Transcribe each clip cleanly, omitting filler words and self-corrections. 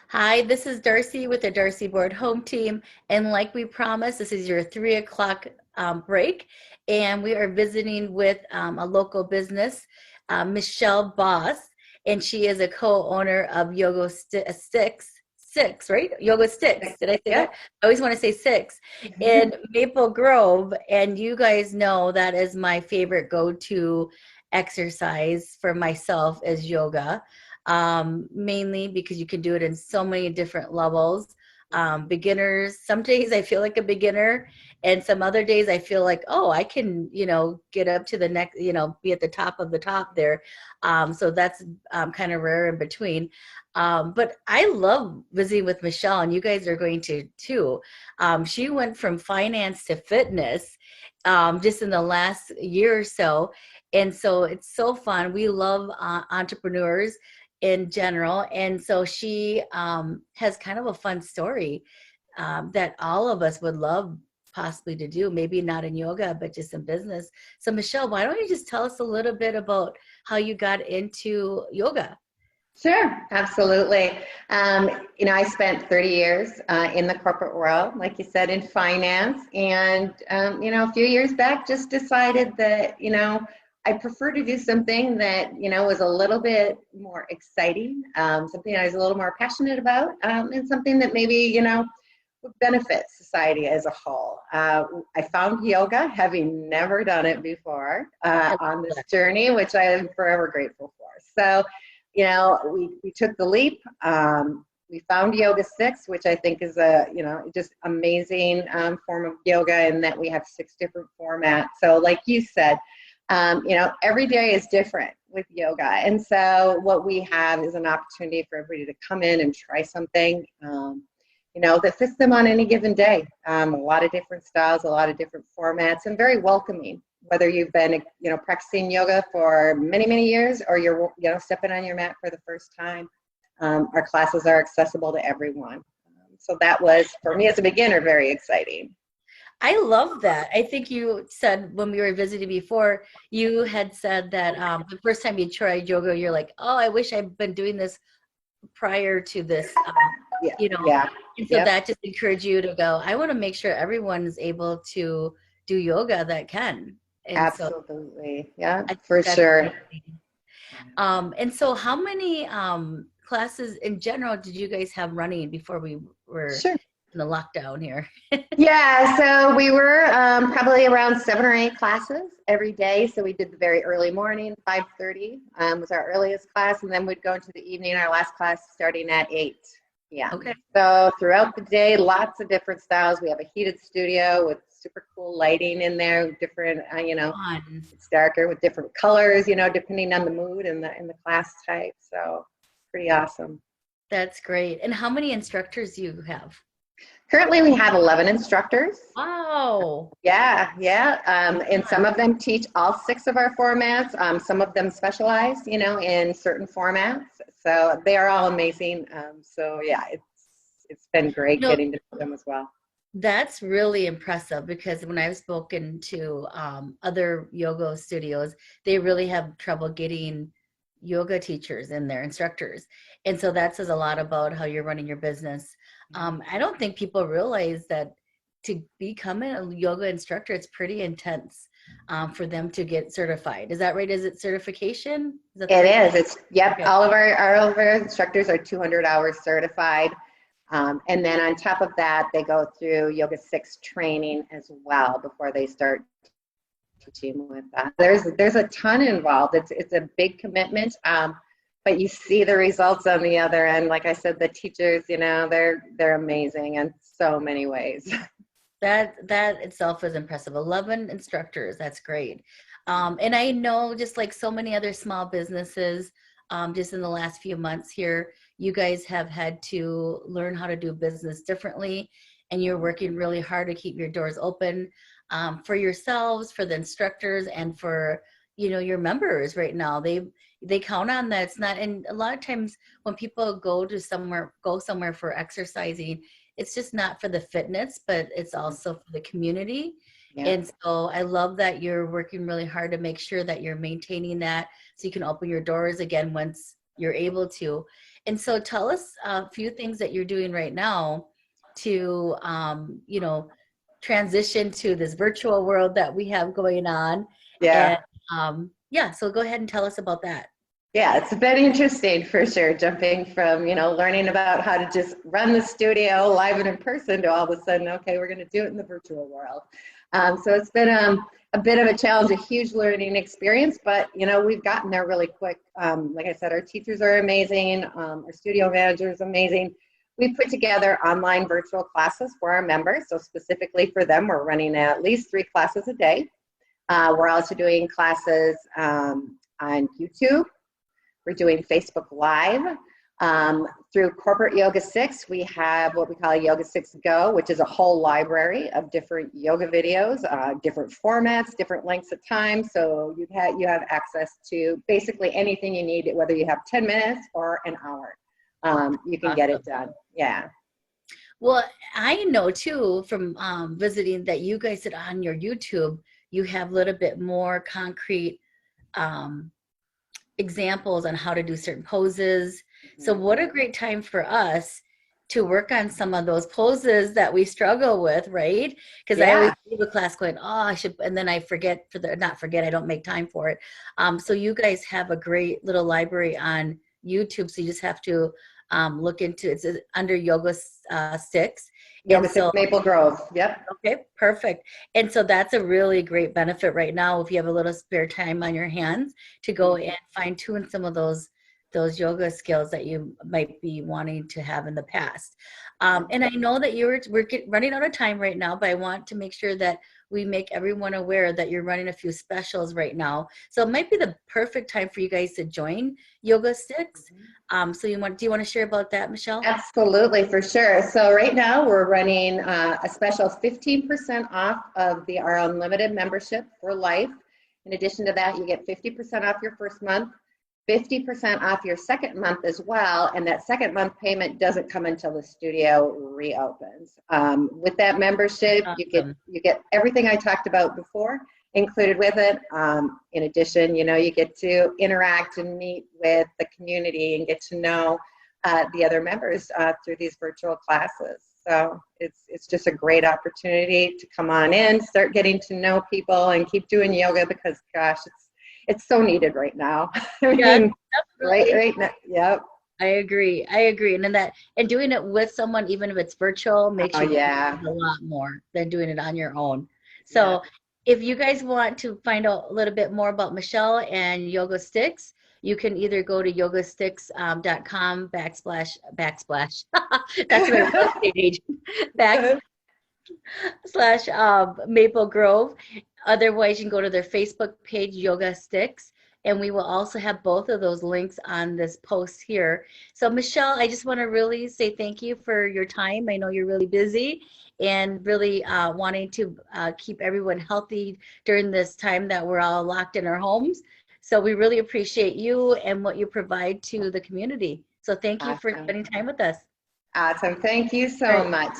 Hi, this is Darcy with the Darcy Board Home Team. And like we promised, this is your 3 o'clock break. And we are visiting with a local business, Michelle Boss. And she is a co-owner of Six, right? Yoga Sticks. Did I say Yeah. that? I always want to say six in Maple Grove. And you guys know that is my favorite go-to exercise for myself is yoga, mainly because you can do it in so many different levels. Beginners, some days I feel like a beginner, and some other days I feel like, oh, I can, get up to the next, be at the top of the top there. So that's kind of rare in between. But I love visiting with Michelle, and you guys are going to too. She went from finance to fitness just in the last year or so. And so it's so fun. We love entrepreneurs in general. And so she has kind of a fun story that all of us would love possibly to do, maybe not in yoga, but just in business. So Michelle, why don't you just tell us a little bit about how you got into yoga? Sure, absolutely. I spent 30 years in the corporate world, like you said, in finance. And, a few years back, just decided that, I prefer to do something that, was a little bit more exciting, something I was a little more passionate about, and something that maybe, would benefit society as a whole. I found yoga, having never done it before, on this journey, which I am forever grateful for. So, we took the leap. We found YogaSix, which I think is a, just amazing form of yoga in that we have 6 different formats. So like you said, every day is different with yoga. And so what we have is an opportunity for everybody to come in and try something, that fits them on any given day. A lot of different styles, a lot of different formats, and very welcoming. Whether you've been, practicing yoga for many, many years, or you're, stepping on your mat for the first time, our classes are accessible to everyone. So that was, for me as a beginner, very exciting. I love that. I think you said when we were visiting before, you had said that the first time you tried yoga, you're like, oh, I wish I'd been doing this prior to this, Yeah, you know, yeah, and so yep, that just encouraged you to go, I want to make sure everyone is able to do yoga that can. And so absolutely, yeah, I think for that's sure. amazing. And so how many classes in general did you guys have running before we were Sure. in the lockdown here? Yeah, so we were probably around 7 or 8 classes every day. So we did the very early morning, 5:30 was our earliest class, and then we'd go into the evening, our last class starting at 8 p.m. Okay. So throughout the day, lots of different styles. We have a heated studio with super cool lighting in there, different, Fun. it's darker with different colors, depending on the mood and the class type. So pretty awesome. That's great. And how many instructors do you have? Currently, we have 11 instructors. Wow. Yeah, yeah. And some of them teach all 6 of our formats. Some of them specialize, in certain formats. So they are all amazing. So yeah, it's been You great know, getting to know them as well. that's really impressive because when I've spoken to other yoga studios, they really have trouble getting yoga teachers and their instructors. And so that says a lot about how you're running your business. I don't think people realize that to become a yoga instructor, it's pretty intense for them to get certified. Is that right? Is it certification? Is that the It right is. word? It's yep. Okay. All of our instructors are 200 hours certified. And then on top of that, they go through YogaSix training as well before they start teaching with that. There's a ton involved. It's a big commitment, but you see the results on the other end. Like I said, the teachers, they're amazing in so many ways. That itself is impressive. 11 instructors, that's great. And I know just like so many other small businesses, just in the last few months here, you guys have had to learn how to do business differently, and you're working really hard to keep your doors open for yourselves, for the instructors, and for your members right now. They count on that. It's not, and a lot of times when people go somewhere for exercising, it's just not for the fitness, but it's also for the community. Yeah. And so I love that you're working really hard to make sure that you're maintaining that so you can open your doors again once you're able to. And so tell us a few things that you're doing right now to, transition to this virtual world that we have going on. And Yeah. yeah, so go ahead and tell us about that. Yeah, it's been interesting for sure, jumping from, learning about how to just run the studio live and in person to all of a sudden, okay, we're going to do it in the virtual world. So it's been a bit of a challenge, a huge learning experience, but, we've gotten there really quick. Like I said, our teachers are amazing. Our studio manager is amazing. We put together online virtual classes for our members. So specifically for them, we're running at least 3 classes a day. We're also doing classes on YouTube. We're doing Facebook Live. Through Corporate YogaSix, we have what we call YogaSix Go, which is a whole library of different yoga videos, different formats, different lengths of time. So you have access to basically anything you need, whether you have 10 minutes or an hour. You can get Awesome. it done. Yeah. Well, I know too from visiting that you guys that on your YouTube, you have a little bit more concrete um, examples on how to do certain poses. So what a great time for us to work on some of those poses that we struggle with, right? Because I always Yeah. leave a class going, oh, I should, and then I forget not forget, I don't make time for it. So you guys have a great little library on YouTube. So you just have to look into it's under Yoga Six. And YogaSix so Maple Grove. Yep. okay, perfect. And so that's a really great benefit right now if you have a little spare time on your hands to go and fine tune some of those yoga skills that you might be wanting to have in the past. And I know that running out of time right now, but I want to make sure that we make everyone aware that you're running a few specials right now. So it might be the perfect time for you guys to join Yoga Six. So do you want to share about that, Michelle? Absolutely, for sure. So right now we're running a special 15% off of our unlimited membership for life. In addition to that, you get 50% off your first month, 50% off your second month as well, and that second month payment doesn't come until the studio reopens. With that membership, Awesome. you get everything I talked about before included with it. In addition, you get to interact and meet with the community and get to know the other members through these virtual classes. So it's just a great opportunity to come on in, start getting to know people, and keep doing yoga because, gosh, it's so needed right now. I Yes, mean, definitely. right now, yep. I agree. I agree. And doing it with someone, even if it's virtual, makes Oh you yeah, a lot more than doing it on your own. yeah. So if you guys want to find out a little bit more about Michelle and Yoga Sticks, you can either go to yogasticks.com backslash that's my real estate agent backslash Maple Grove. Otherwise, you can go to their Facebook page, Yoga Sticks, and we will also have both of those links on this post here. So, Michelle, I just want to really say thank you for your time. I know you're really busy and really wanting to keep everyone healthy during this time that we're all locked in our homes. So, we really appreciate you and what you provide to the community. So, thank you for Awesome, spending time with us. awesome. Thank you All so right. much.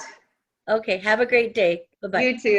Okay. Have a great day. Bye bye. You too.